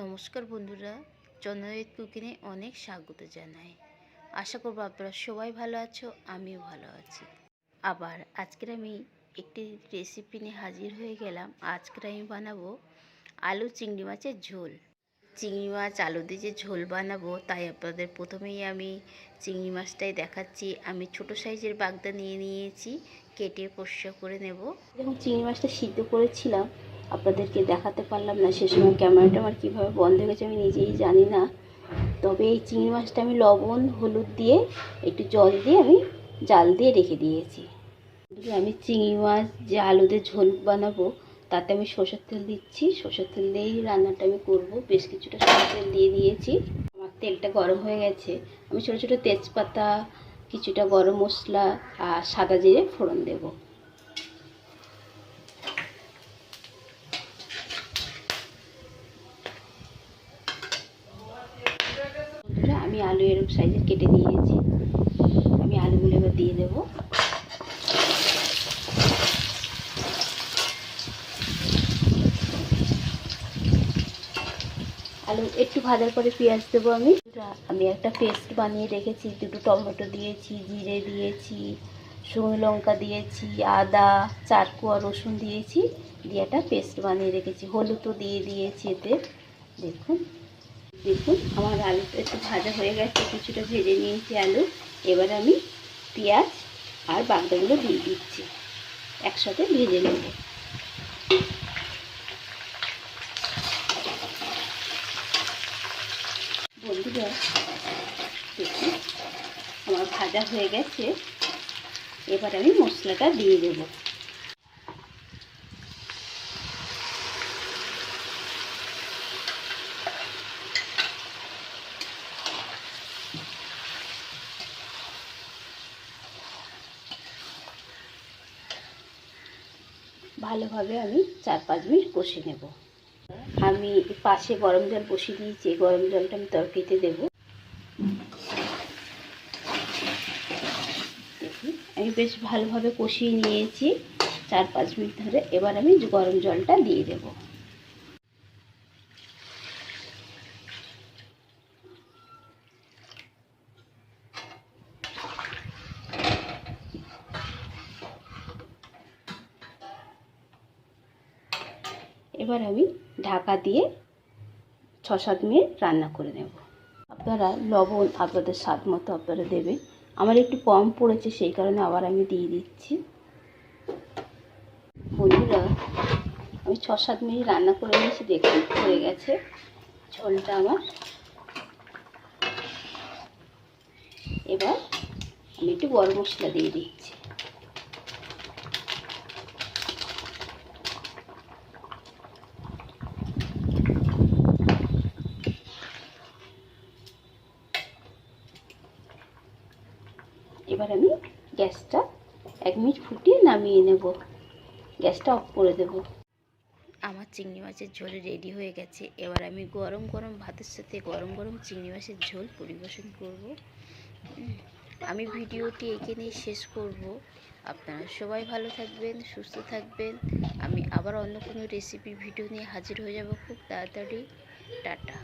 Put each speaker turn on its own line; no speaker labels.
নমস্কার বন্ধুরা, চন্দ্রজিৎ কুকিংয়ে অনেক স্বাগত জানাই। আশা করব আপনারা সবাই ভালো আছো, আমিও ভালো আছি। আবার আজকের আমি একটি রেসিপি নিয়ে হাজির হয়ে গেলাম। আজকের আমি বানাবো আলু চিংড়ি মাছের ঝোল। চিংড়ি মাছ আলু দিয়ে যে ঝোল বানাবো, তাই আপনাদের প্রথমেই আমি চিংড়ি মাছটাই দেখাচ্ছি। আমি ছোট সাইজের বাগদা নিয়ে নিয়েছি, কেটে পরিষ্কার করে নেব। যখন চিংড়ি মাছটা সিদ্ধ করেছিলাম আপনাদেরকে দেখাতে পারলাম না, সে সময় ক্যামেরাটা আমার কীভাবে বন্ধ হয়ে গেছে আমি নিজেই জানি না। তবে এই চিংড়ি মাছটা আমি লবণ হলুদ দিয়ে একটু জল দিয়ে আমি জাল দিয়ে রেখে দিয়েছি। আমি চিংড়ি মাছ যে আলু দিয়ে ঝোল বানাবো, তাতে আমি সরষের তেল দিচ্ছি। সরষের তেল দিয়েই রান্নাটা আমি করবো। বেশ কিছুটা সরষের তেল দিয়ে দিয়েছি। আমার তেলটা গরম হয়ে গেছে। আমি ছোটো ছোটো তেজপাতা, কিছুটা গরম মশলা আর সাদা জিরে ফোড়ন দেবো। আমি আলু এরকম সাইজের কেটে নিয়েছি। আমি আলুগুলো এবার দিয়ে দেবো। আলু একটু ভাজার পরে পেঁয়াজ দেবো। আমি একটা পেস্ট বানিয়ে রেখেছি। দুটো টমেটো দিয়েছি, জিরে দিয়েছি, শুকনো লঙ্কা দিয়েছি, আদা, 4 কোয়া রসুন দিয়েছি, দিয়ে একটা পেস্ট বানিয়ে রেখেছি। হলুদও দিয়ে দিয়েছি এতে। দেখুন দেখুন আমার আলুটা একটু ভাজা হয়ে গেছে, কিছুটা ভেজে নিয়েছি আলু। এবার আমি পেঁয়াজ আর বাগদাগুলো দিয়ে দিচ্ছি, একসাথে ভেজে নেব। বন্ধুরা দেখুন আমার ভাজা হয়ে গেছে। এবার আমি মশলাটা দিয়ে দেব। ভালোভাবে আমি 4-5 মিনিট কষে নেব। আমি পাশে গরম জল বসিয়ে দিয়েছি। গরম জলটা আমি তরকারিতে দেব। দেখুন আমি বেশ ভালোভাবে কষিয়ে নিয়েছি 4-5 মিনিট ধরে। এবার আমি গরম জলটা দিয়ে দেব। এবার আমি ঢাকা দিয়ে 6-7 মিনিট রান্না করে নেব। আপনারা লবণ আপনাদের স্বাদ মতো আপনারা দেবেন। আমার একটু কম পড়েছে, সেই কারণে আবার আমি দিয়ে দিচ্ছি। বন্ধুরা আমি 6-7 মিনিট রান্না করে নিয়েছি। দেখুন হয়ে গেছে ঝোলটা আমার। এবার আমি একটু গরম মশলা দিয়ে দিচ্ছি। এবার আমি গ্যাসটা 1 মিনিট ফুটিয়ে নামিয়ে নেব। গ্যাসটা অফ করে দেব। আমার চিংড়ি মাছের ঝোল রেডি হয়ে গেছে। এবার আমি গরম গরম ভাতের সাথে গরম গরম চিংড়ি মাছের ঝোল পরিবেশন করব। আমি ভিডিওটি এখানেই শেষ করব। আপনারা সবাই ভালো থাকবেন, সুস্থ থাকবেন। আমি আবার অন্য কোনো রেসিপি ভিডিও নিয়ে হাজির হয়ে যাব খুব তাড়াতাড়ি। টাটা।